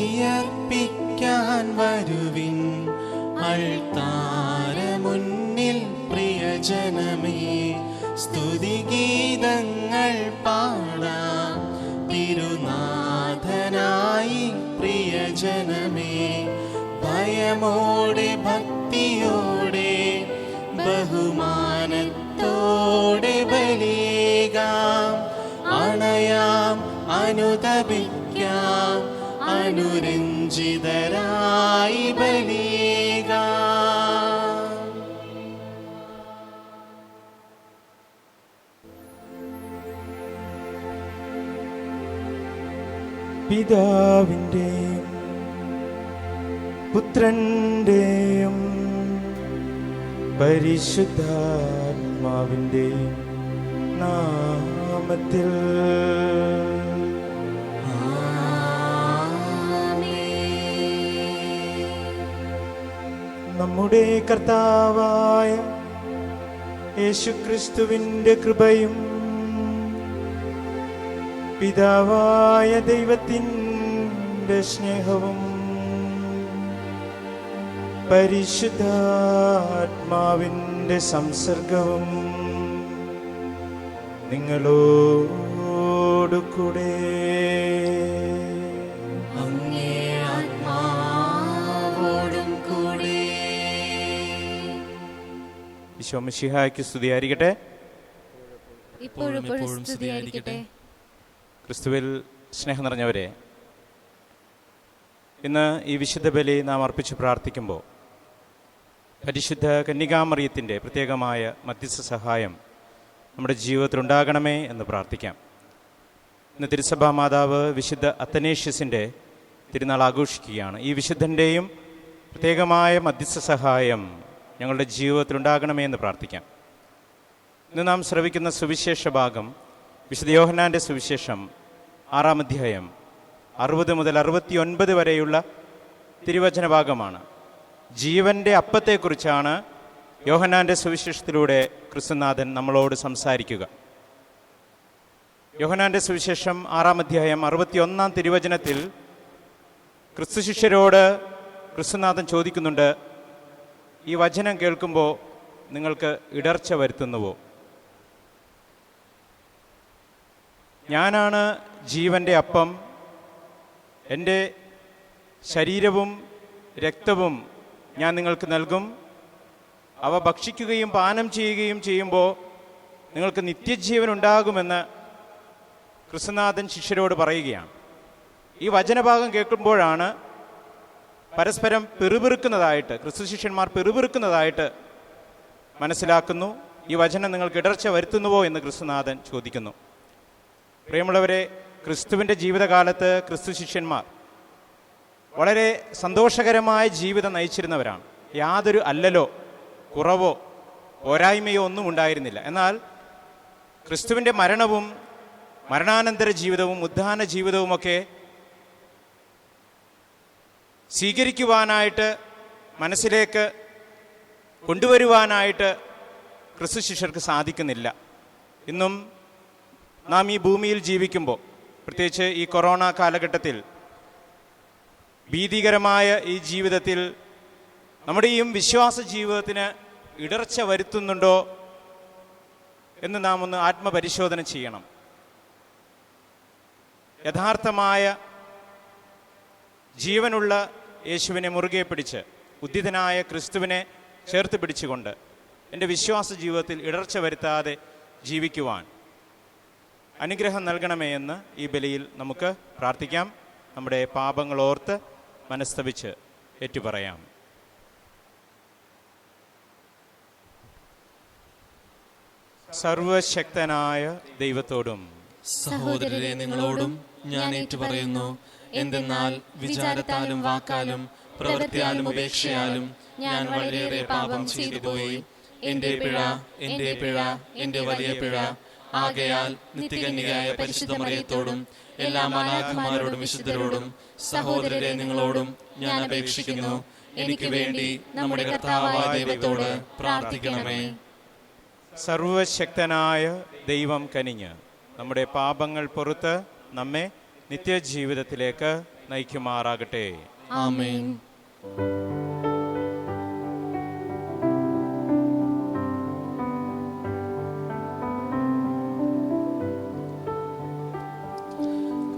ബലിയർപ്പിക്കാൻ വരുവിൻ അൾത്താര മുന്നിൽ പ്രിയജനമേ. സ്തുതിഗീതങ്ങൾ പാടാം തിരുനാഥനായി പ്രിയജനമേ. ഭയമോടെ ഭക്തിയോടെ ബഹുമാനത്തോടെ ബലിയേകാം. അണയാം അനുതപിക്കാം അനുരഞ്ജിതരായി ബലിയേകാം. പിതാവിൻ്റെയും പുത്രൻ്റെയും പരിശുദ്ധാത്മാവിൻ്റെയും നാമത്തിൽ നമ്മുടെ കർത്താവായ യേശുക്രിസ്തുവിൻ്റെ കൃപയും പിതാവായ ദൈവത്തിൻ്റെ സ്നേഹവും പരിശുദ്ധാത്മാവിൻ്റെ സംസർഗവും നിങ്ങളോടു കൂടെ. അങ്ങേ ആത്മാവോടും കൂടെ. ഈശോ മിശിഹായ്ക്ക് സ്തുതിയായിരിക്കട്ടെ. ഇപ്പോഴും സ്തുതിയായിരിക്കട്ടെ. ക്രിസ്തുവിൽ സ്നേഹം നിറഞ്ഞവരെ, ഇന്ന് ഈ വിശുദ്ധ ബലി നാം അർപ്പിച്ച് പ്രാർത്ഥിക്കുമ്പോൾ പരിശുദ്ധ കന്യകാമറിയത്തിൻ്റെ പ്രത്യേകമായ മധ്യസ്ഥ സഹായം നമ്മുടെ ജീവിതത്തിൽ ഉണ്ടാകണമേ എന്ന് പ്രാർത്ഥിക്കാം. ഇന്ന് തിരുസഭാ മാതാവ് വിശുദ്ധ അത്തനേഷ്യസിൻ്റെ തിരുനാൾ ആഘോഷിക്കുകയാണ്. ഈ വിശുദ്ധൻ്റെയും പ്രത്യേകമായ മധ്യസ്ഥ സഹായം ഞങ്ങളുടെ ജീവിതത്തിൽ ഉണ്ടാകണമേ എന്ന് പ്രാർത്ഥിക്കാം. ഇന്ന് നാം ശ്രവിക്കുന്ന സുവിശേഷ ഭാഗം വിശുദ്ധ യോഹന്നാൻ്റെ സുവിശേഷം 6-ാം അധ്യായം 60 മുതൽ 69 വരെയുള്ള തിരുവചന ഭാഗമാണ്. ജീവൻ്റെ അപ്പത്തെക്കുറിച്ചാണ് യോഹന്നാൻ്റെ സുവിശേഷത്തിലൂടെ ക്രിസ്തുനാഥൻ നമ്മളോട് സംസാരിക്കുക. യോഹന്നാൻ്റെ സുവിശേഷം 6-ാം അധ്യായം 61-ാം തിരുവചനത്തിൽ ക്രിസ്തു ശിഷ്യരോട് ക്രിസ്തുനാഥൻ ചോദിക്കുന്നുണ്ട്, ഈ വചനം കേൾക്കുമ്പോൾ നിങ്ങൾക്ക് ഇടർച്ച വരുത്തുന്നുവോ? ഞാനാണ് ജീവൻ്റെ അപ്പം, എൻ്റെ ശരീരവും രക്തവും ഞാൻ നിങ്ങൾക്ക് നൽകും. അവ ഭക്ഷിക്കുകയും പാനം ചെയ്യുകയും ചെയ്യുമ്പോൾ നിങ്ങൾക്ക് നിത്യജീവൻ ഉണ്ടാകുമെന്ന് ക്രിസ്തുനാഥൻ ശിഷ്യരോട് പറയുകയാണ്. ഈ വചനഭാഗം കേൾക്കുമ്പോഴാണ് പരസ്പരം പിറുപിറുക്കുന്നതായിട്ട് ക്രിസ്തു ശിഷ്യന്മാർ പിറുപിറുക്കുന്നതായിട്ട് മനസ്സിലാക്കുന്നു. ഈ വചനം നിങ്ങൾക്ക് ഇടർച്ച വരുത്തുന്നുവോ എന്ന് ക്രിസ്തുനാഥൻ ചോദിക്കുന്നു. പ്രിയമുള്ളവരെ, ക്രിസ്തുവിൻ്റെ ജീവിതകാലത്ത് ക്രിസ്തു ശിഷ്യന്മാർ വളരെ സന്തോഷകരമായ ജീവിതം നയിച്ചിരുന്നവരാണ്. യാതൊരു അല്ലലോ കുറവോ പോരായ്മയോ ഒന്നും ഉണ്ടായിരുന്നില്ല. എന്നാൽ ക്രിസ്തുവിൻ്റെ മരണവും മരണാനന്തര ജീവിതവും ഉദ്ധാന ജീവിതവുമൊക്കെ സ്വീകരിക്കുവാനായിട്ട്, മനസ്സിലേക്ക് കൊണ്ടുവരുവാനായിട്ട് ക്രിസ്തു ശിഷ്യർക്ക് സാധിക്കുന്നില്ല. ഇന്നും നാം ഈ ഭൂമിയിൽ ജീവിക്കുമ്പോൾ, പ്രത്യേകിച്ച് ഈ കൊറോണ കാലഘട്ടത്തിൽ, ഭീതികരമായ ഈ ജീവിതത്തിൽ നമ്മുടെ ഈ വിശ്വാസ ജീവിതത്തിന് ഇടർച്ച വരുത്തുന്നുണ്ടോ എന്ന് നാം ഒന്ന് ആത്മപരിശോധന ചെയ്യണം. യഥാർത്ഥമായ ജീവനുള്ള യേശുവിനെ മുറുകെ പിടിച്ച്, ഉദ്ധിതനായ ക്രിസ്തുവിനെ ചേർത്ത് പിടിച്ചുകൊണ്ട് എൻ്റെ വിശ്വാസ ജീവിതത്തിൽ ഇടർച്ച വരുത്താതെ ജീവിക്കുവാൻ അനുഗ്രഹം നൽകണമേ എന്ന് ഈ ബലിയിൽ നമുക്ക് പ്രാർത്ഥിക്കാം. നമ്മുടെ പാപങ്ങൾ ഓർത്ത് മനസ്തപിച്ച് ഏറ്റുപറയാം. സർവശക്തനായ ദൈവത്തോടും സഹോദരരെ നിങ്ങളോടും ഞാൻ ഏറ്റുപറയുന്നു. എന്തെന്നാൽ വിചാരത്താലും വാക്കാലും പ്രവൃത്തിയാലും ഉപേക്ഷയാലും ഞാൻ വളരെയേറെ പാപം ചെയ്തു പോയി. എന്റെ പിഴ, എന്റെ പിഴ, എന്റെ വലിയ പിഴ. ആകയാൽ നിത്യകന്യകയായ പരിശുദ്ധ മറിയത്തോടും എല്ലാ മാലാഖമാരോടും വിശുദ്ധരോടും സഹോദരരെ നിങ്ങളോടും ഞാൻ അപേക്ഷിക്കുന്നു, എനിക്ക് വേണ്ടി നമ്മുടെ കർത്താവായ ദൈവത്തോട് പ്രാർത്ഥിക്കണമേ. സർവശക്തനായ ദൈവം കനിഞ്ഞ് നമ്മുടെ പാപങ്ങൾ പൊറുത്ത് നമ്മെ നിത്യജീവിതത്തിലേക്ക് നയിക്കുമാറാകട്ടെ. ആമേൻ.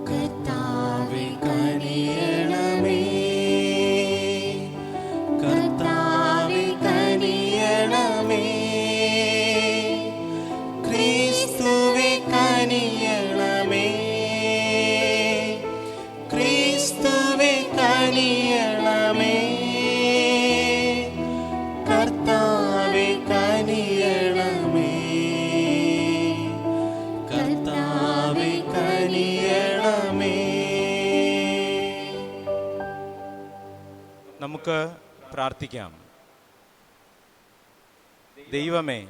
കർത്താവേ കനിയണമേ, കർത്താവേ കനിയണമേ, ക്രിസ്തുവേ കനിയണമേ, ക്രിസ്തുവേ കനിയണമേ, കർത്താവേ കനിയണമേ, കർത്താവേ കനിയണമേ. നമുക്ക് പ്രാർത്ഥിക്കാം. ദൈവമേ,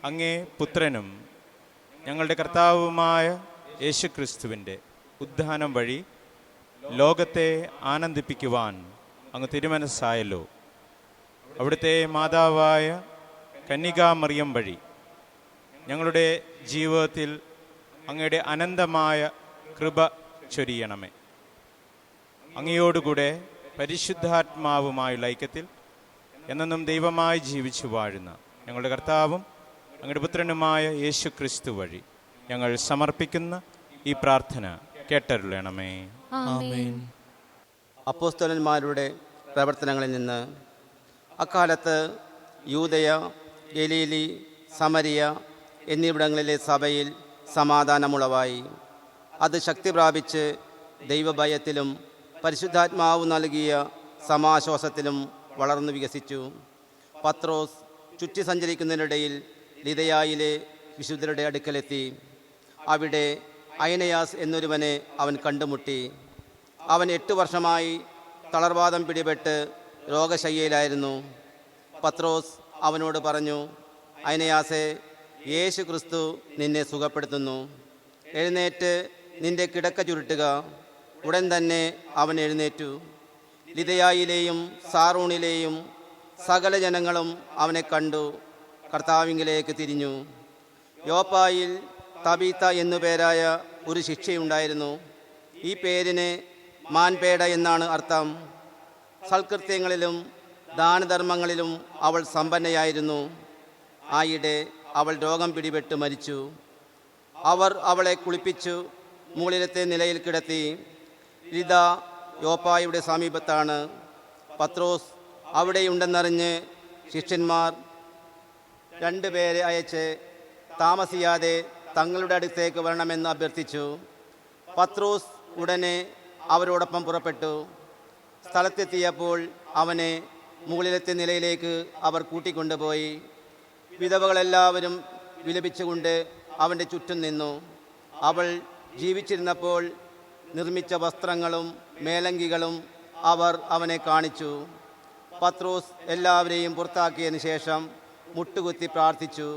അങ്ങേ പുത്രനും ഞങ്ങളുടെ കർത്താവുമായ യേശുക്രിസ്തുവിൻ്റെ ഉദ്ധാനം വഴി ലോകത്തെ ആനന്ദിപ്പിക്കുവാൻ അങ്ങ് തിരുമനസ്സായല്ലോ. അവിടുത്തെ മാതാവായ കന്യകാമറിയം വഴി ഞങ്ങളുടെ ജീവിതത്തിൽ അങ്ങയുടെ അനന്തമായ കൃപ ചൊരിയണമേ. അങ്ങയോടുകൂടെ പരിശുദ്ധാത്മാവുമായുള്ള ഐക്യത്തിൽ എന്നെന്നും ദൈവമായി ജീവിച്ചു വാഴുന്ന ഞങ്ങളുടെ കർത്താവും അങ്ങയുടെ പുത്രനുമായ യേശു ക്രിസ്തു വഴി ഞങ്ങൾ സമർപ്പിക്കുന്ന ഈ പ്രാർത്ഥന കേട്ടരുളണമേ. ആമേൻ. അപ്പോസ്തലന്മാരുടെ പ്രവർത്തനങ്ങളിൽ നിന്ന് അക്കാലത്ത് യൂദയ, ഗലീലി, സമരിയ എന്നിവിടങ്ങളിലെ സഭയിൽ സമാധാനമുളവായി. അത് ശക്തി പ്രാപിച്ച് ദൈവഭയത്തിലും പരിശുദ്ധാത്മാവ് നൽകിയ സമാശ്വാസത്തിലും വളർന്നു വികസിച്ചു. പത്രോസ് ചുറ്റി സഞ്ചരിക്കുന്നതിനിടയിൽ ലിദയായിലെ വിശുദ്ധരുടെ അടുക്കലെത്തി. അവിടെ അയനയാസ് എന്നൊരുവനെ അവൻ കണ്ടുമുട്ടി. അവൻ 8 വർഷമായി തളർവാദം പിടിപെട്ട് രോഗശയ്യയിലായിരുന്നു. പത്രോസ് അവനോട് പറഞ്ഞു, അയനയാസെ, യേശു ക്രിസ്തു നിന്നെ സുഖപ്പെടുത്തുന്നു. എഴുന്നേറ്റ് നിന്റെ കിടക്ക ചുരുട്ടുക. ഉടൻ തന്നെ അവൻ എഴുന്നേറ്റു. ലിദയായിലെയും സാറൂണിലെയും സകല ജനങ്ങളും അവനെ കണ്ടു കർത്താവിങ്കിലേക്ക് തിരിഞ്ഞു. യോപ്പായിൽ തബീത്ത എന്നുപേരായ ഒരു ശിക്ഷയുണ്ടായിരുന്നു. ഈ പേരിന് മാൻപേട എന്നാണ് അർത്ഥം. സൽകൃത്യങ്ങളിലും ദാനധർമ്മങ്ങളിലും അവൾ സമ്പന്നയായിരുന്നു. ആയിടെ അവൾ രോഗം പിടിപെട്ട് മരിച്ചു. അവർ അവളെ കുളിപ്പിച്ചു മുകളിലത്തെ നിലയിൽ കിടത്തി. ലിദ യോപ്പായുടെ സമീപത്താണ്. പത്രോസ് അവിടെയുണ്ടെന്നറിഞ്ഞ് ശിഷ്യന്മാർ 2 പേരെ അയച്ച് താമസിയാതെ തങ്ങളുടെ അടുത്തേക്ക് വരണമെന്ന് അഭ്യർത്ഥിച്ചു. പത്രോസ് ഉടനെ അവരോടൊപ്പം പുറപ്പെട്ടു. സ്ഥലത്തെത്തിയപ്പോൾ അവനെ മുകളിലത്തെ നിലയിലേക്ക് അവർ കൂട്ടിക്കൊണ്ടുപോയി. വിധവകളെല്ലാവരും വിലപിച്ചുകൊണ്ട് അവൻ്റെ ചുറ്റും നിന്നു. അവൾ ജീവിച്ചിരുന്നപ്പോൾ നിർമ്മിച്ച വസ്ത്രങ്ങളും മേലങ്കികളും അവർ അവനെ കാണിച്ചു. പത്രോസ് എല്ലാവരെയും പുറത്താക്കിയതിന് ശേഷം മുട്ടുകുത്തി പ്രാർത്ഥിച്ചു.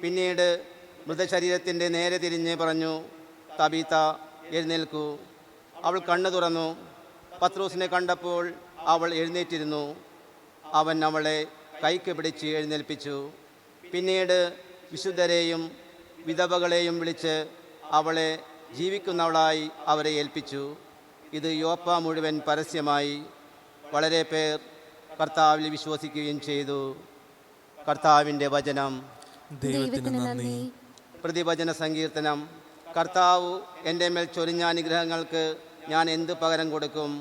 പിന്നീട് മൃതശരീരത്തിൻ്റെ നേരെ തിരിഞ്ഞ് പറഞ്ഞു, തബീത്ത, എഴുന്നേൽക്കൂ. അവൾ കണ്ണു തുറന്നു. പത്രോസിനെ കണ്ടപ്പോൾ അവൾ എഴുന്നേറ്റിരുന്നു. അവൻ അവളെ കൈക്ക് പിടിച്ച് എഴുന്നേൽപ്പിച്ചു. പിന്നീട് വിശുദ്ധരെയും വിധവകളെയും വിളിച്ച് അവളെ ജീവിക്കുന്നവളായി അവരെ ഏൽപ്പിച്ചു. ഇത് യോപ്പ മുഴുവൻ പരസ്യമായി. വളരെ പേർ കർത്താവിൽ വിശ്വസിക്കുകയും ചെയ്തു. കർത്താവിൻ്റെ വചനം. ദൈവത്തിന് നന്ദി. പ്രതിവചന സങ്കീർത്തനം. കർത്താവ് എൻ്റെ മേൽ ചൊരിഞ്ഞ അനുഗ്രഹങ്ങൾക്ക് ഞാൻ എന്ത് പകരം കൊടുക്കും?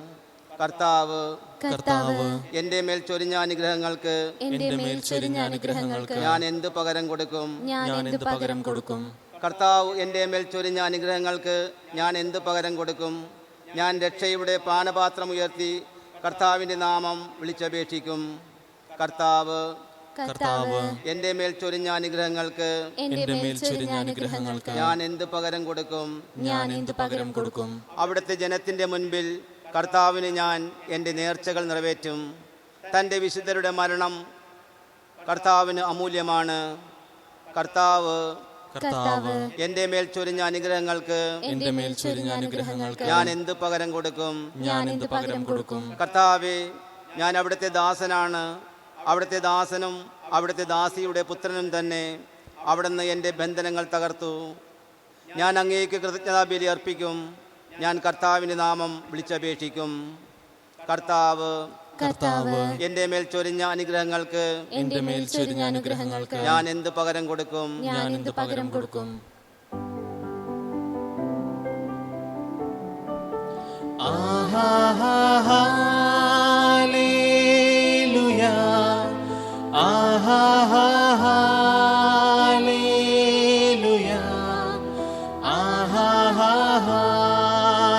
കർത്താവ് എൻ്റെ മേൽ ചൊരിഞ്ഞ അനുഗ്രഹങ്ങൾക്ക് ഞാൻ എന്ത് പകരം കൊടുക്കും? കർത്താവ് എൻ്റെ മേൽ ചൊരിഞ്ഞ അനുഗ്രഹങ്ങൾക്ക് ഞാൻ എന്ത് പകരം കൊടുക്കും? ഞാൻ രക്ഷയുടെ പാനപാത്രം ഉയർത്തി കർത്താവിൻ്റെ നാമം വിളിച്ചപേക്ഷിക്കും. കർത്താവ് എൻ്റെ മേൽ ചൊരിഞ്ഞ അനുഗ്രഹങ്ങൾക്ക് ഞാൻ എന്ത് പകരം കൊടുക്കും? അവിടുത്തെ ജനത്തിൻ്റെ മുൻപിൽ കർത്താവിന് ഞാൻ എൻ്റെ നേർച്ചകൾ നിറവേറ്റും. തൻ്റെ വിശുദ്ധരുടെ മരണം കർത്താവിന് അമൂല്യമാണ്. കർത്താവ് എൻ്റെ മേൽ ചൊരിഞ്ഞ അനുഗ്രഹങ്ങൾക്ക് ഞാൻ എന്ത് പകരം കൊടുക്കും? കർത്താവേ, ഞാൻ അവിടുത്തെ ദാസനാണ്. അവിടുത്തെ ദാസനും അവിടുത്തെ ദാസിയുടെ പുത്രനും തന്നെ. അവിടുന്ന് എൻ്റെ ബന്ധനങ്ങൾ തകർത്തു. ഞാൻ അങ്ങേക്ക് കൃതജ്ഞതാബലി അർപ്പിക്കും. ഞാൻ കർത്താവിൻ്റെ നാമം വിളിച്ചപേക്ഷിക്കും. കർത്താവ് കർത്താവ് എൻ്റെ മേൽ ചൊരിഞ്ഞ അനുഗ്രഹങ്ങൾക്ക് എന്റെ മേൽ ചൊരിഞ്ഞ അനുഗ്രഹങ്ങൾക്ക് ഞാൻ എന്ത് പകരം കൊടുക്കും? ഞാൻ എന്ത് പകരം കൊടുക്കും? Hallelujah, hallelujah, hallelujah,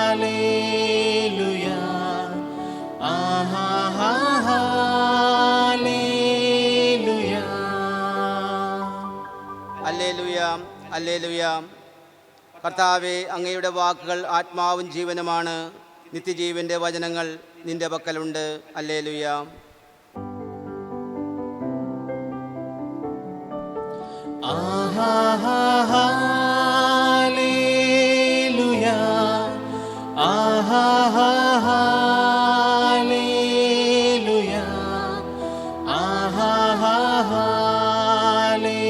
hallelujah. Hallelujah, hallelujah. കർത്താവേ, അങ്ങയുടെ വാക്കുകൾ ആത്മാവും ജീവനുമാണ്. നിത്യജീവന്റെ വചനങ്ങൾ നിന്റെ പക്കലുണ്ട്. Hallelujah. Hallelujah, hallelujah, hallelujah,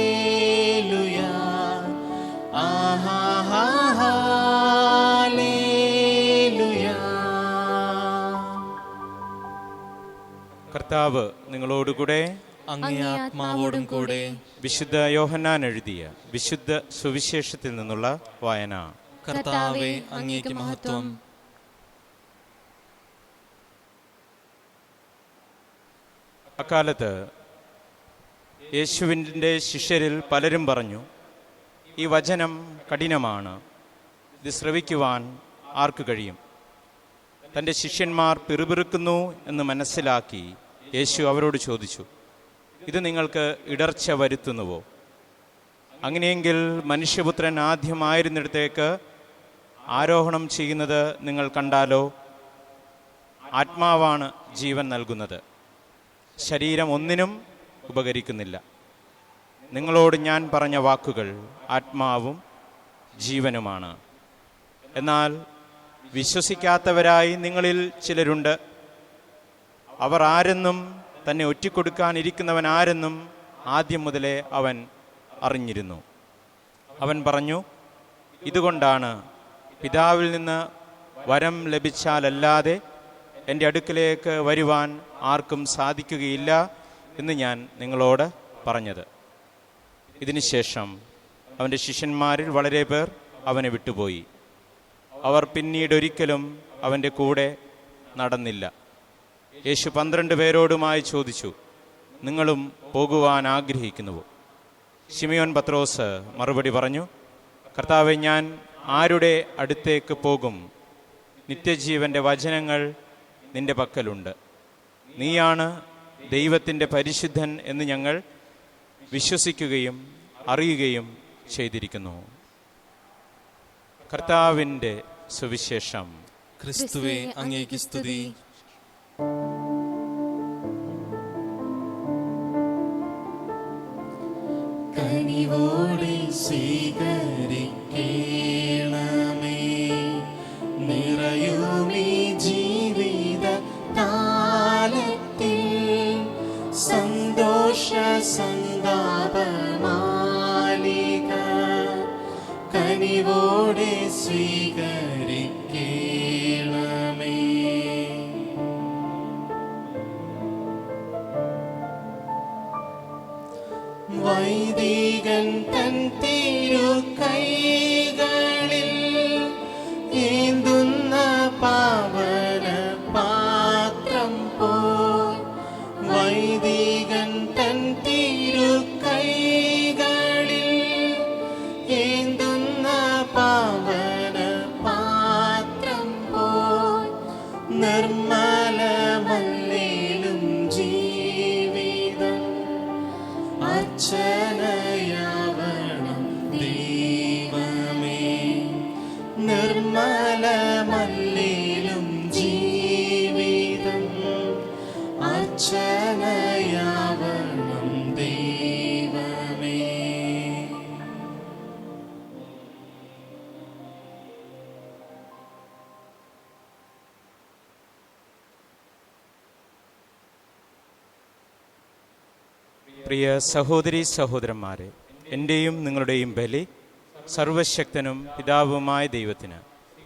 hallelujah. കർത്താവ് നിങ്ങളോടുകൂടെ. അങ്ങേ ആത്മാവോടും കൂടെ. വിശുദ്ധ യോഹന്നാൻ എഴുതിയ വിശുദ്ധ സുവിശേഷത്തിൽ നിന്നുള്ള വായന. കർത്താവേ, അങ്ങേക്ക് മഹത്വം. അക്കാലത്ത് യേശുവിൻ്റെ ശിഷ്യരിൽ പലരും പറഞ്ഞു, ഈ വചനം കഠിനമാണ്, ഇത് ശ്രവിക്കുവാൻ ആർക്ക് കഴിയും? തൻ്റെ ശിഷ്യന്മാർ പിറുപിറുക്കുന്നു എന്ന് മനസ്സിലാക്കി യേശു അവരോട് ചോദിച്ചു, ഇത് നിങ്ങൾക്ക് ഇടർച്ച വരുത്തുന്നുവോ? അങ്ങനെയെങ്കിൽ മനുഷ്യപുത്രൻ ആദ്യമായിരുന്നിടത്തേക്ക് ആരോഹണം ചെയ്യുന്നത് നിങ്ങൾ കണ്ടാലോ? ആത്മാവാണ് ജീവൻ നൽകുന്നത്, ശരീരം ഒന്നിനും ഉപകരിക്കുന്നില്ല. നിങ്ങളോട് ഞാൻ പറഞ്ഞ വാക്കുകൾ ആത്മാവും ജീവനുമാണ്. എന്നാൽ വിശ്വസിക്കാത്തവരായി നിങ്ങളിൽ ചിലരുണ്ട്. അവർ ആരെന്നും തന്നെ ഒറ്റിക്കൊടുക്കാനിരിക്കുന്നവൻ ആരെന്നും ആദ്യം മുതലേ അവൻ അറിഞ്ഞിരുന്നു. അവൻ പറഞ്ഞു, ഇതുകൊണ്ടാണ് പിതാവിൽ നിന്ന് വരം ലഭിച്ചാലല്ലാതെ എൻ്റെ അടുക്കലേക്ക് വരുവാൻ ആർക്കും സാധിക്കുകയില്ല എന്ന് ഞാൻ നിങ്ങളോട് പറഞ്ഞത്. ഇതിനുശേഷം അവൻ്റെ ശിഷ്യന്മാരിൽ വളരെ പേർ അവനെ വിട്ടുപോയി. അവർ പിന്നീടൊരിക്കലും അവൻ്റെ കൂടെ നടന്നില്ല. യേശു 12 പേരോടുമായി ചോദിച്ചു, നിങ്ങളും പോകുവാൻ ആഗ്രഹിക്കുന്നുവോ? ശിമയോൻ പത്രോസ് മറുപടി പറഞ്ഞു, കർത്താവേ, ഞാൻ ആരുടെ അടുത്തേക്ക് പോകും? നിത്യജീവൻ്റെ വചനങ്ങൾ നിന്റെ പക്കലുണ്ട്. നീയാണ് ദൈവത്തിൻ്റെ പരിശുദ്ധൻ എന്ന് ഞങ്ങൾ വിശ്വസിക്കുകയും അറിയുകയും ചെയ്തിരിക്കുന്നു. കർത്താവിൻ്റെ സുവിശേഷം. ക്രിസ്തുവേ, അങ്ങേക്ക് സ്തുതി. കനിവോടെ സ്വീകരിക്കണമേ, നിറയുമീ ജീവിത താലത്തിൽ സന്തോഷ സന്താപമാലിക കനിവോടെ സ്വീകരിക്കണമേ. വൈദികൻ തൻ തിരുക്കൈകളിൽ ഏന്തുന്ന പാവന പാത്രം പോൽ, വൈദികൻ തൻ തിരുക്കൈകളിൽ ഏന്തുന്ന പാവന പാത്രം പോൽ, നിർമ്മലമല്ലേലും ജീവിതം അർച്ചനയാവണം ദൈവമേ. നിർമ്മലമല്ലേലും ജീവിതം അർച്ചനയാവണം ദൈവമേ. പ്രിയ സഹോദരീ സഹോദരന്മാരെ, എൻ്റെയും നിങ്ങളുടെയും ബലി സർവശക്തനും പിതാവുമായ ദൈവത്തിന്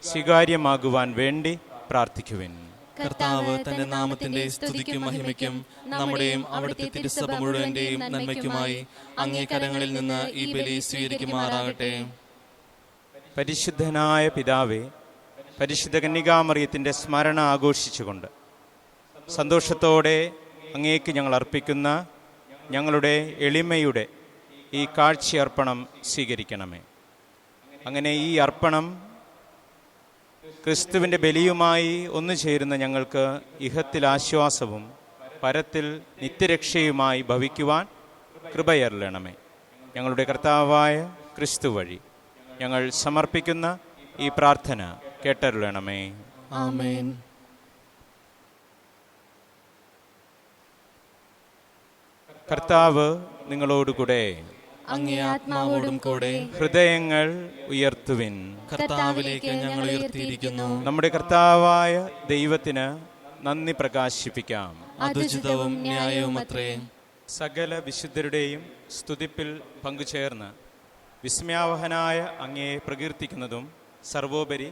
സ്വീകാര്യമാകുവാൻ വേണ്ടി പ്രാർത്ഥിക്കുവിൻ. കർത്താവ് തന്റെ നാമത്തിന്റെ സ്തുതിക്കും മഹിമയ്ക്കും നമ്മുടെയും അവിടുത്തെ തിരുസഭ മുഴുവന്റെയും നന്മയ്ക്കുമായി അങ്ങേ കരങ്ങളിൽ നിന്ന് ഈ ബലി സ്വീകരിക്കുമാറാകട്ടെ. പരിശുദ്ധനായ പിതാവേ, പരിശുദ്ധ കന്യകാമറിയത്തിൻ്റെ സ്മരണ ആഘോഷിച്ചുകൊണ്ട് സന്തോഷത്തോടെ അങ്ങേക്ക് ഞങ്ങൾ അർപ്പിക്കുന്ന ഞങ്ങളുടെ എളിമയുടെ ഈ കാഴ്ചയർപ്പണം സ്വീകരിക്കണമേ. അങ്ങനെ ഈ അർപ്പണം ക്രിസ്തുവിൻ്റെ ബലിയുമായി ഒന്നു ചേരുന്ന ഞങ്ങൾക്ക് ഇഹത്തിൽ ആശ്വാസവും പരത്തിൽ നിത്യരക്ഷയുമായി ഭവിക്കുവാൻ കൃപയരുളണമേ. ഞങ്ങളുടെ കർത്താവായ ക്രിസ്തു വഴി ഞങ്ങൾ സമർപ്പിക്കുന്ന ഈ പ്രാർത്ഥന കേട്ടരുളണമേ. ആമേൻ. കർത്താവ് നിങ്ങളോടുകൂടെ, അങ്ങേ ആത്മാവോടും കൂടെ. ഹൃദയങ്ങൾ ഉയർത്തുവിൻ. കർത്താവിലേക്ക് ഞങ്ങൾ ഉയർത്തിയിരിക്കുന്നു. നമ്മുടെ കർത്താവായ ദൈവത്തിന് നന്ദി പ്രകാശിപ്പിക്കാം. അതുചിതവും ന്യായവും അത്രേ. സകല വിശുദ്ധരുടെയും സ്തുതിപ്പിൽ പങ്കുചേർന്ന് വിസ്മയാവഹനായ അങ്ങയെ പ്രകീർത്തിക്കുന്നതും സർവോപരി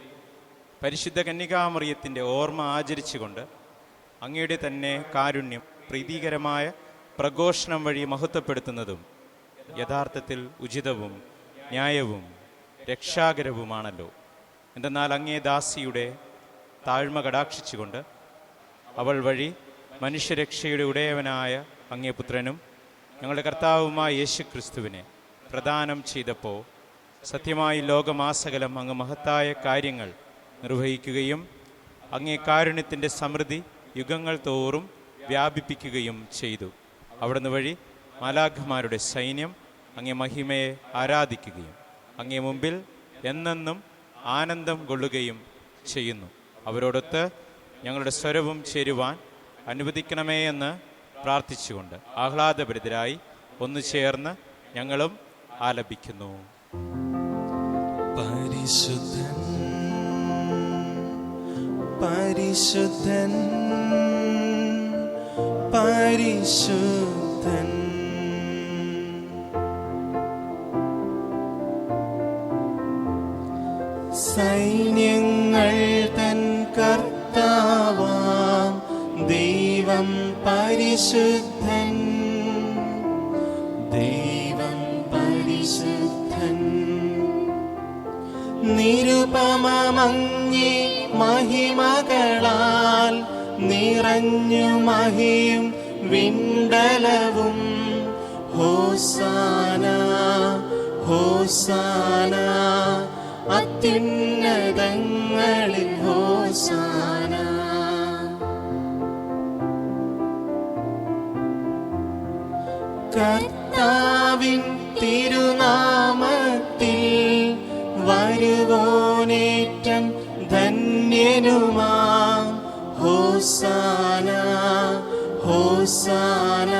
പരിശുദ്ധ കന്യകാമറിയത്തിൻ്റെ ഓർമ്മ ആചരിച്ചുകൊണ്ട് അങ്ങയുടെ തന്നെ കാരുണ്യം പ്രീതികരമായ പ്രഘോഷണം വഴി മഹത്വപ്പെടുത്തുന്നതും യഥാർത്ഥത്തിൽ ഉചിതവും ന്യായവും രക്ഷാകരവുമാണല്ലോ. എന്തെന്നാൽ അങ്ങേ ദാസിയുടെ താഴ്മ കടാക്ഷിച്ചുകൊണ്ട് അവൾ വഴി മനുഷ്യരക്ഷയുടെ ഉടയവനായ അങ്ങേ പുത്രനും ഞങ്ങളുടെ കർത്താവുമായ യേശു ക്രിസ്തുവിനെ പ്രദാനം ചെയ്തപ്പോൾ സത്യമായി ലോകമാസകലം അങ്ങ് മഹത്തായ കാര്യങ്ങൾ നിർവഹിക്കുകയും അങ്ങേ കാരുണ്യത്തിൻ്റെ സമൃദ്ധി യുഗങ്ങൾ തോറും വ്യാപിപ്പിക്കുകയും ചെയ്തു. അവിടുന്ന് വഴി മാലാഖമാരുടെ സൈന്യം അങ്ങേ മഹിമയെ ആരാധിക്കുകയും അങ്ങേ മുമ്പിൽ എന്നെന്നും ആനന്ദം കൊള്ളുകയും ചെയ്യുന്നു. അവരോടൊത്ത് ഞങ്ങളുടെ സ്വരവും ചേരുവാൻ അനുവദിക്കണമേ എന്ന് പ്രാർത്ഥിച്ചുകൊണ്ട് ആഹ്ലാദഭരിതരായി ഒന്നു ചേർന്ന് ഞങ്ങളും ആലപിക്കുന്നു. പരിശുദ്ധൻ പരിശുദ്ധൻ പരിശുദ്ധൻ സൈന്യങ്ങൾ തൻ കർത്താവാം ദൈവം പരിശുദ്ധൻ ദൈവം പരിശുദ്ധൻ നിരുപമമങ്ങി മഹിമകളാൽ നിറഞ്ഞു മഹിയും വിണ്ടലവും ഹോസാന ഹോസാന അത്യുന്നതങ്ങളിൽ ഹോസാന. കർത്താവിൻ തിരുനാമത്തിൽ വരുവോനേറ്റം ധന്യനുമാം ഹോസാന ഹോസാന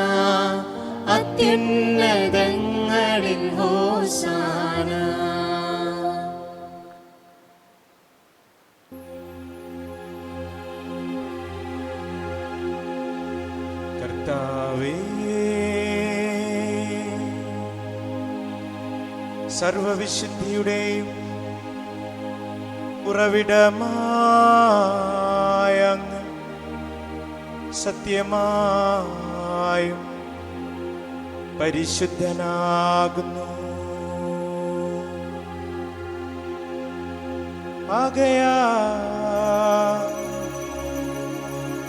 അത്യുന്നതങ്ങളിൽ ഹോസാന. കർത്താവേ, സർവവിശുദ്ധിയുടെയും ഉറവിടമായ അങ്ങ് സത്യമായും പരിശുദ്ധനാകുന്നു. ആകയാൽ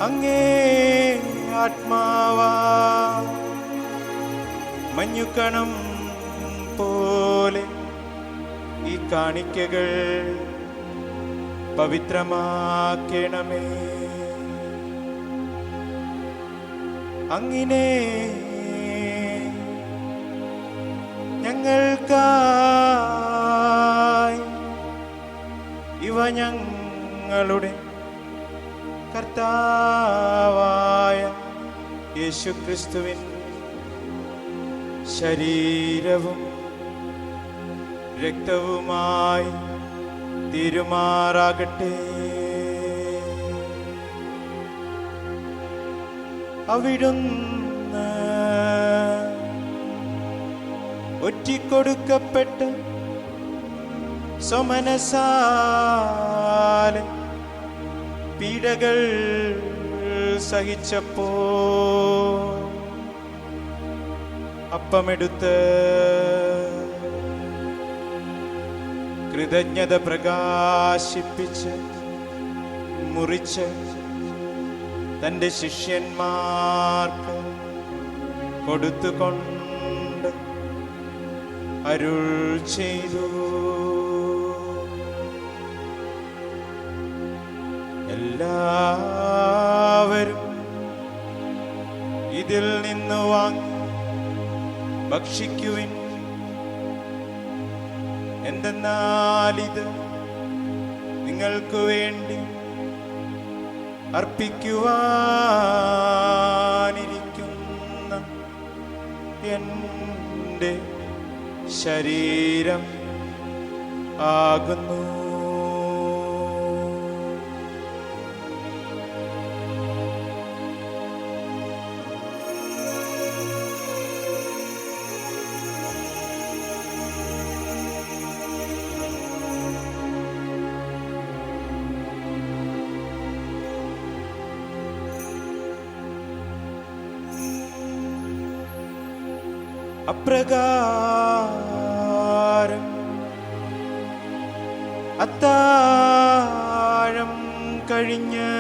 അങ്ങേ ആത്മാവാ മഞ്ഞുകണം പോലെ ഈ കാണിക്കകൾ പവിത്രമാക്കണമേ. അങ്ങിനെ ഞങ്ങൾക്കായി ഇവ ഞങ്ങളുടെ കർത്താവായ യേശുക്രിസ്തുവിൻ ശരീരവും രക്തവുമായി തീരുമാറാകട്ടെ. അവിടുന്ന് ഒറ്റിക്കൊടുക്കപ്പെട്ട് സ്വമനസാലെ പീഡകൾ സഹിച്ചപ്പോ അപ്പമെടുത്ത് കൃതജ്ഞത പ്രകാശിപ്പിച്ച് മുറിച്ച് തൻ്റെ ശിഷ്യന്മാർക്ക് കൊടുത്തുകൊണ്ട് അരുൾ ചെയ്തു. എല്ലാവരും ഇതിൽ നിന്ന് വാങ്ങി ഭക്ഷിക്കുവിൻ. എന്തെന്നാൽ ഇത് നിങ്ങൾക്ക് വേണ്ടി അർപ്പിക്കുവാനിരിക്കുന്ന എൻ്റെ ശരീരം ആകുന്നു. അപ്രകാരം അത്താഴം കഴിഞ്ഞ്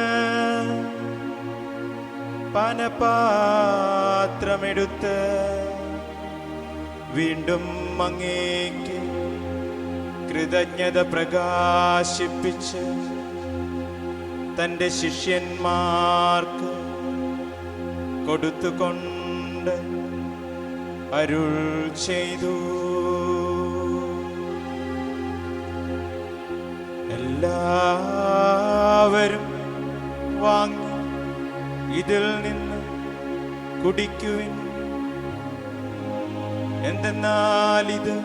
പാനപാത്രമെടുത്ത് വീണ്ടും അങ്ങേക്ക് കൃതജ്ഞത പ്രകാശിപ്പിച്ച് തൻ്റെ ശിഷ്യന്മാർക്ക് കൊടുത്തുകൊണ്ട് അരുൾ ചെയ്തു. എല്ലാവരും വാങ്ങി ഇതിൽ നിന്ന് കുടിക്കുവിൻ. എന്തെന്നാൽ ഇത്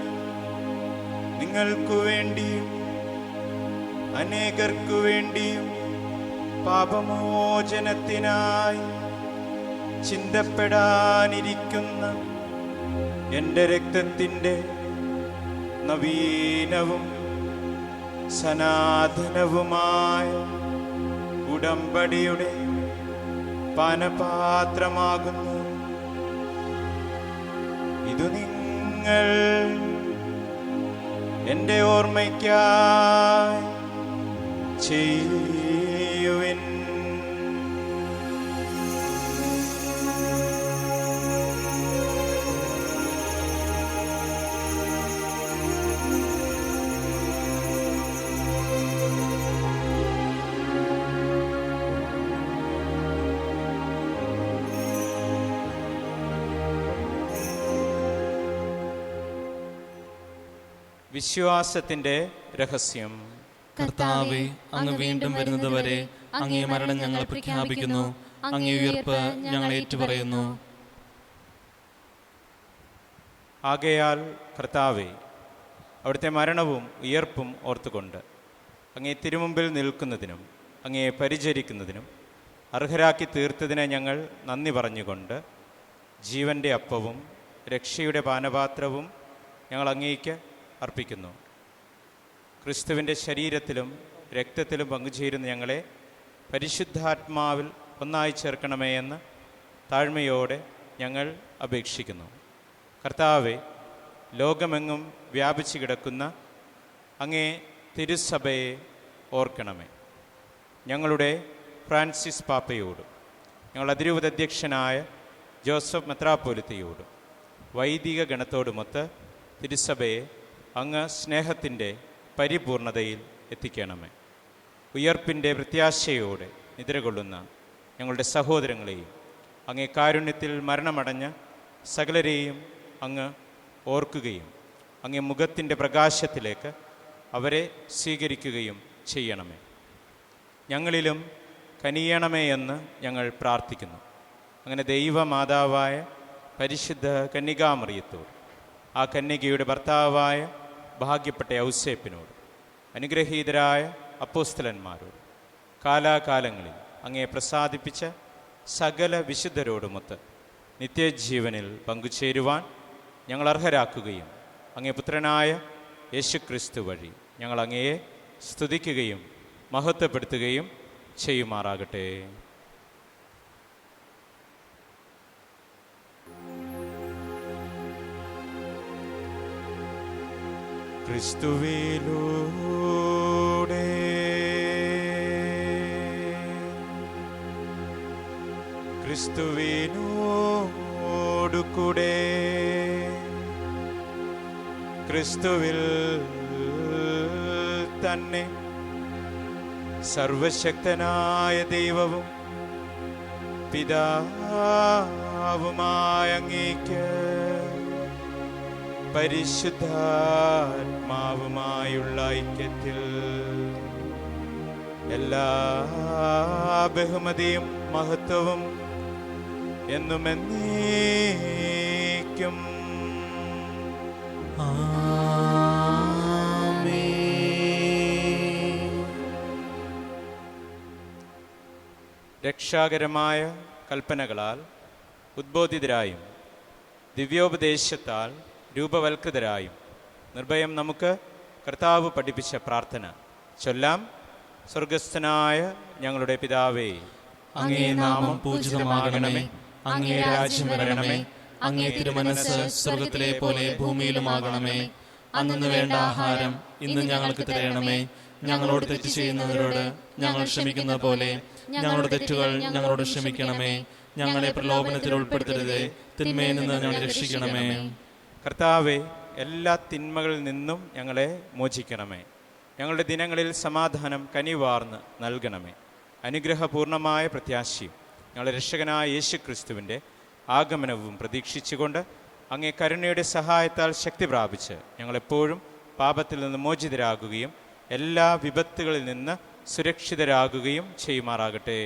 നിങ്ങൾക്കു വേണ്ടിയും അനേകർക്കു വേണ്ടിയും പാപമോചനത്തിനായി ചിന്തപ്പെടാനിരിക്കുന്ന എൻ്റെ രക്തത്തിൻ്റെ നവീനവും സനാതനവുമായ ഉടമ്പടിയുടെ പാനപാത്രമാകുന്നു. ഇതു നിങ്ങൾ എൻ്റെ ഓർമ്മയ്ക്കായി ചെയ്യുവിൻ. വിശ്വാസത്തിന്റെ രഹസ്യം. കർത്താവേ, അങ്ങ് വീണ്ടും വരുന്നതുവരെ അങ്ങേ മരണം ഞങ്ങൾ പ്രഖ്യാപിക്കുന്നു, അങ്ങേ ഉയർപ്പ് ഞങ്ങൾ ഏറ്റുപറയുന്നു. ആകയാൽ കർത്താവേ, അവിടുത്തെ മരണവും ഉയർപ്പും ഓർത്തുകൊണ്ട് അങ്ങേ തിരുമുമ്പിൽ നിൽക്കുന്നതിനും അങ്ങേ പരിചരിക്കുന്നതിനും അർഹരാക്കി തീർത്തതിനെ ഞങ്ങൾ നന്ദി പറഞ്ഞുകൊണ്ട് ജീവൻ്റെ അപ്പവും രക്ഷയുടെ പാനപാത്രവും ഞങ്ങൾ അങ്ങേക്ക് അർപ്പിക്കുന്നു. ക്രിസ്തുവിൻ്റെ ശരീരത്തിലും രക്തത്തിലും പങ്കുചേരുന്ന ഞങ്ങളെ പരിശുദ്ധാത്മാവിൽ ഒന്നായി ചേർക്കണമേ എന്ന് താഴ്മയോടെ ഞങ്ങൾ അപേക്ഷിക്കുന്നു. കർത്താവെ, ലോകമെങ്ങും വ്യാപിച്ചു കിടക്കുന്ന അങ്ങേ തിരുസഭയെ ഓർക്കണമേ. ഞങ്ങളുടെ ഫ്രാൻസിസ് പാപ്പയോടും ഞങ്ങൾ അതിരൂപത അധ്യക്ഷനായ ജോസഫ് മെത്രാപ്പോലിത്തയോടും വൈദിക ഗണത്തോടുമൊത്ത് തിരുസഭയെ അങ്ങ് സ്നേഹത്തിൻ്റെ പരിപൂർണതയിൽ എത്തിക്കണമേ. ഉയർപ്പിൻ്റെ പ്രത്യാശയോടെ നിദ്രകൊള്ളുന്ന ഞങ്ങളുടെ സഹോദരങ്ങളെയും അങ്ങേ കാരുണ്യത്തിൽ മരണമടഞ്ഞ സകലരെയും അങ്ങ് ഓർക്കുകയും അങ്ങേ മുഖത്തിൻ്റെ പ്രകാശത്തിലേക്ക് അവരെ സ്വീകരിക്കുകയും ചെയ്യണമേ. ഞങ്ങളിലും കനിയണമേ എന്ന് ഞങ്ങൾ പ്രാർത്ഥിക്കുന്നു. അങ്ങനെ ദൈവമാതാവായ പരിശുദ്ധ കന്യകാമറിയത്തോട്, ആ കന്യകയുടെ ഭർത്താവായ ഭാഗ്യപ്പെട്ട ഔസേപ്പിനോട്, അനുഗ്രഹീതരായ അപ്പോസ്തലന്മാരോട്, കാലാകാലങ്ങളിൽ അങ്ങയെ പ്രസാദിപ്പിച്ച സകല വിശുദ്ധരോടുമൊത്ത് നിത്യജീവനിൽ പങ്കുചേരുവാൻ ഞങ്ങൾ അർഹരാക്കുകയും അങ്ങേ പുത്രനായ യേശുക്രിസ്തു വഴി ഞങ്ങൾ അങ്ങയെ സ്തുതിക്കുകയും മഹത്വപ്പെടുത്തുകയും ചെയ്യുമാറാകട്ടെ. ക്രിസ്തുവിലൂടെ ക്രിസ്തുവിനോടുകൂടെ ക്രിസ്തുവിൽ തന്നെ സർവശക്തനായ ദൈവവും പിതാവുമായ അങ്ങേക്ക് പരിശുദ്ധാത്മാവുമായുള്ള ഐക്യത്തിൽ എല്ലാ ബഹുമതിയും മഹത്വവും എന്നും എന്നേക്കും രക്ഷാകരമായ കൽപ്പനകളാൽ ഉദ്ബോധിതരായും ദിവ്യോപദേശത്താൽ രൂപവൽകൃതരായും നിർഭയം നമുക്ക് കർത്താവ് പഠിപ്പിച്ച പ്രാർത്ഥന ചൊല്ലാം. സ്വർഗസ്ഥനായ ഞങ്ങളുടെ പിതാവേ, അങ്ങേ നാമം പൂജിതമാകണമേ. അങ്ങേ രാജ്യം വരണമേ. അങ്ങേ തിരുമനസ്സ് സ്വർഗത്തിലെ പോലെ ഭൂമിയിലുമാകണമേ. അന്നു വേണ്ട ആഹാരം ഇന്ന് ഞങ്ങൾക്ക് തരണമേ. ഞങ്ങളോട് തെറ്റ് ചെയ്യുന്നവരോട് ഞങ്ങൾ ക്ഷമിക്കുന്ന പോലെ ഞങ്ങളുടെ തെറ്റുകൾ ഞങ്ങളോട് ക്ഷമിക്കണമേ. ഞങ്ങളെ പ്രലോഭനത്തിൽ ഉൾപ്പെടുത്തരുതേ, തിന്മയിൽ നിന്ന് ഞങ്ങളെ രക്ഷിക്കണമേ. കർത്താവെ, എല്ലാ തിന്മകളിൽ നിന്നും ഞങ്ങളെ മോചിക്കണമേ. ഞങ്ങളുടെ ദിനങ്ങളിൽ സമാധാനം കനിവാർന്ന് നൽകണമേ. അനുഗ്രഹപൂർണമായ പ്രത്യാശയും ഞങ്ങളുടെ രക്ഷകനായ യേശു ക്രിസ്തുവിൻ്റെ ആഗമനവും പ്രതീക്ഷിച്ചുകൊണ്ട് അങ്ങേ കരുണയുടെ സഹായത്താൽ ശക്തി പ്രാപിച്ച് ഞങ്ങളെപ്പോഴും പാപത്തിൽ നിന്ന് മോചിതരാകുകയും എല്ലാ വിപത്തുകളിൽ നിന്ന് സുരക്ഷിതരാകുകയും ചെയ്യുമാറാകട്ടെ.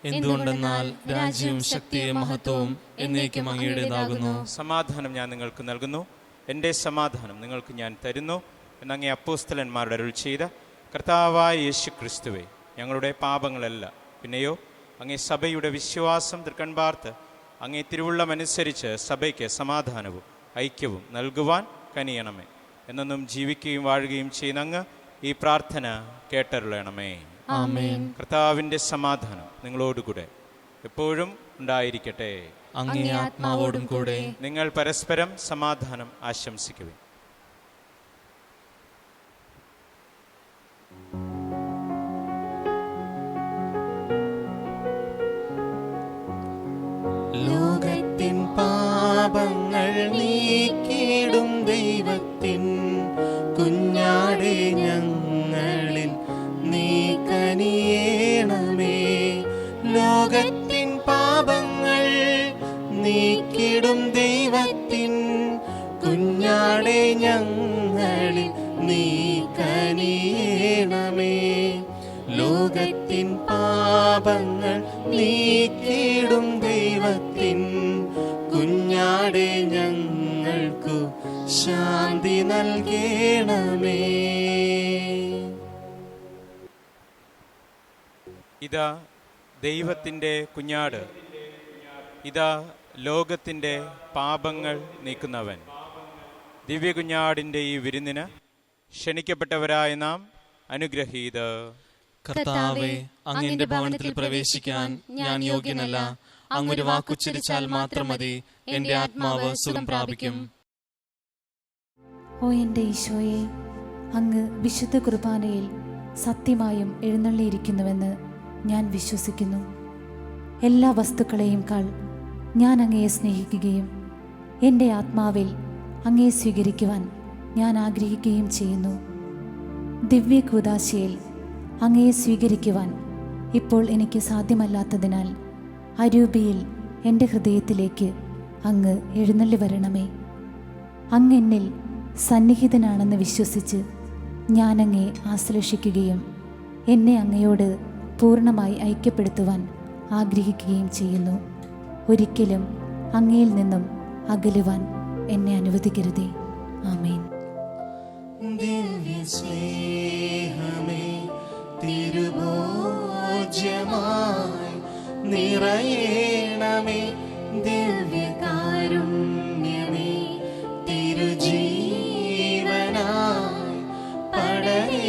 എന്തുകൊണ്ടെന്നാൽ രാജ്യവും ശക്തിയും മഹത്വവും എന്നേക്കും അങ്ങയുടേതാകുന്നു. സമാധാനം ഞാൻ നിങ്ങൾക്ക് നൽകുന്നു, എൻ്റെ സമാധാനം നിങ്ങൾക്ക് ഞാൻ തരുന്നു എന്നങ്ങേ അപ്പോസ്തലന്മാരുടെ അരുൾ ചെയ്ത കർത്താവായ യേശു ക്രിസ്തുവേ, ഞങ്ങളുടെ പാപങ്ങളല്ല പിന്നെയോ അങ്ങേ സഭയുടെ വിശ്വാസം തൃക്കൺപാർത്ത് അങ്ങേ തിരുവുള്ളമനുസരിച്ച് സഭയ്ക്ക് സമാധാനവും ഐക്യവും നൽകുവാൻ കനിയണമേ. എന്നെന്നും ജീവിക്കുകയും വാഴുകയും ചെയ്യുന്ന അങ്ങ് ഈ പ്രാർത്ഥന കേട്ടരുളണമേ. ആമേൻ. കർത്താവിൻ്റെ സമാധാനം നിങ്ങളോടുകൂടെ എപ്പോഴും ഉണ്ടായിരിക്കട്ടെ. അങ്ങേ ആത്മാവോടും കൂടെ. നിങ്ങൾ പരസ്പരം സമാധാനം ആശംസിക്കുവിൻ. ലോകത്തിൻ പാപങ്ങൾ നീക്കിടും ദൈവത്തിൻ കുഞ്ഞാടേ, ഞങ്ങളിൽ നീ കനിയേണമേ. ലോകത്തിൻ പാപങ്ങൾ നീക്കിടും ദൈവത്തിൻ കുഞ്ഞാടേ, ഞങ്ങളിൽ നീ കനിയേണമേ. ലോകത്തിൻ പാപങ്ങൾ നീക്കിടും ദൈവത്തിൻ കുഞ്ഞാടേ, ഞങ്ങൾക്കു ശാന്തി നൽകണമേ. ഇതാ ദൈവത്തിൻ്റെ കുഞ്ഞാട്, ഇതാ ലോകത്തിൻ്റെ പാപങ്ങൾ നീക്കുന്നവൻ. ദിവ്യകുഞ്ഞാടിൻ്റെ ഈ വിരുന്നിന് ക്ഷണിക്കപ്പെട്ടവരായ നാം അനുഗ്രഹീത. കർത്താവേ, അങ്ങയുടെ ഭവനത്തിൽ പ്രവേശിക്കാൻ ഞാൻ യോഗ്യനല്ല. അങ്ങൊരു വാക്കുച്ചരിച്ചാൽ മാത്രം മതി, എന്റെ ആത്മാവ് സുഖം പ്രാപിക്കും. ഓ എൻ്റെ ഈശോയെ, അങ്ങ് വിശുദ്ധ കുർബാനയിൽ സത്യമായും എഴുന്നള്ളിയിരിക്കുന്നുവെന്ന് ഞാൻ വിശ്വസിക്കുന്നു. എല്ലാ വസ്തുക്കളെയും കാൾ ഞാൻ അങ്ങയെ സ്നേഹിക്കുകയും എൻ്റെ ആത്മാവിൽ അങ്ങയെ സ്വീകരിക്കുവാൻ ഞാൻ ആഗ്രഹിക്കുകയും ചെയ്യുന്നു. ദിവ്യ കൂദാശയിൽ അങ്ങയെ സ്വീകരിക്കുവാൻ ഇപ്പോൾ എനിക്ക് സാധ്യമല്ലാത്തതിനാൽ അരൂപിയിൽ എൻ്റെ ഹൃദയത്തിലേക്ക് അങ്ങ് എഴുന്നള്ളി വരണമേ. അങ്ങ് എന്നിൽ സന്നിഹിതനാണെന്ന് വിശ്വസിച്ച് ഞാൻ അങ്ങയെ ആശ്ലേഷിക്കുകയും എന്നെ അങ്ങയോട് പൂർണ്ണമായി ഐക്യപ്പെടുത്തുവാൻ ആഗ്രഹിക്കുകയും ചെയ്യുന്നു. ഒരിക്കലും അങ്ങയിൽ നിന്നും അകലുവാൻ എന്നെ അനുവദിക്കരുതേ. ആമേൻ. ദിവ്യസ്നേഹമേ, തിരുഭോജ്യമായി നിറയണമേ. ദിവ്യകാരുണ്യമേ, തിരുജീവനായി പടരേ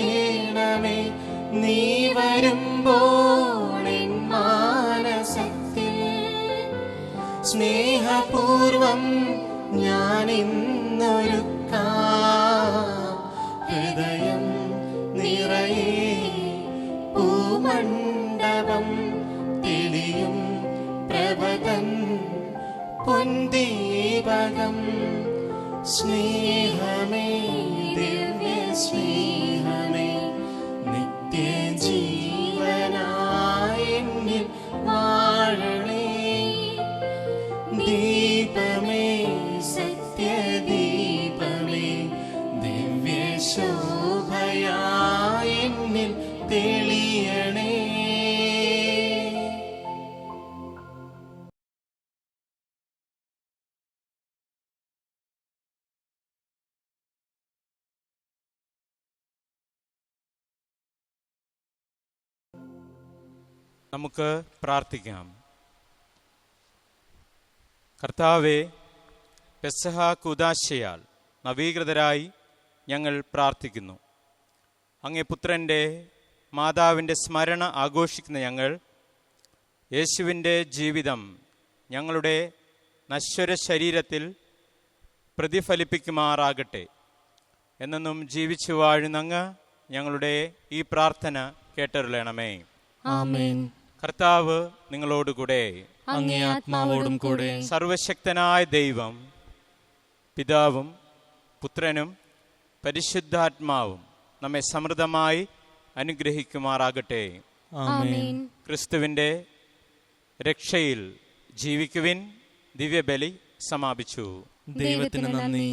നീ വരുമ്പോൾ എൻ മാനസത്തിൽ സ്നേഹപൂർവം ഞാൻ ഇന്നൊരുക്കാം ഹൃദയം നിറയെ പൂമണ്ഡപം തെളിയും പ്രഭതൻ പൊൻദീപകം സ്നേഹമേ ദിവ്യ സ്നേഹമേ നിത്യജീവനായി എന്നിൽ വാഴണേ ദീപമേ സത്യദീപമേ ദിവ്യശോഭയായി എന്നിൽ തെളിയണേ. നമുക്ക് പ്രാർത്ഥിക്കാം. കർത്താവെ, പെസഹ കൂദാശയാൽ നവീകൃതരായി ഞങ്ങൾ പ്രാർത്ഥിക്കുന്നു. അങ്ങേ പുത്രൻ്റെ മാതാവിൻ്റെ സ്മരണ ആഘോഷിക്കുന്ന ഞങ്ങൾ യേശുവിൻ്റെ ജീവിതം ഞങ്ങളുടെ നശ്വര ശരീരത്തിൽ പ്രതിഫലിപ്പിക്കുമാറാകട്ടെ. എന്നെന്നും ജീവിച്ചു വാഴുന്നങ്ങ് ഞങ്ങളുടെ ഈ പ്രാർത്ഥന കേട്ടരുളണമേ. ആമേൻ. കർത്താവ് നിങ്ങളോടുകൂടെ. അങ്ങേ ആത്മാവോടും കൂടെ. സർവശക്തനായ ദൈവം പിതാവും പുത്രനും പരിശുദ്ധാത്മാവും നമ്മെ സമൃദ്ധമായി അനുഗ്രഹിക്കുമാറാകട്ടെ. ആമേൻ. ക്രിസ്തുവിൻ്റെ രക്ഷയിൽ ജീവിക്കുവിൻ. ദിവ്യബലി സമാപിച്ചു. ദൈവത്തിന് നന്ദി.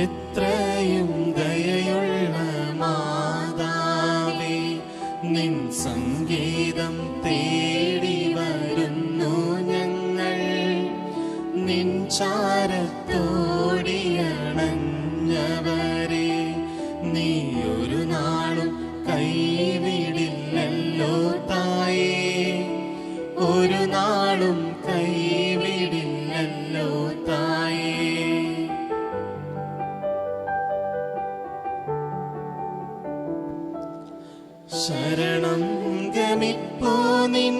എത്രയും ദയയുള്ള മാതാവേ, നിൻ സംഗീതം തേടി വരുന്നു ഞങ്ങൾ. നിൻ ചാരത്തോടിയണഞ്ഞവരെ നീ ഒരു നാളും കൈവിടില്ലല്ലോ തായേ, ഒരു നാളും കൈവിടില്ലല്ലോ തായേ. ശരണം ഗമിപ്പോ നിൻ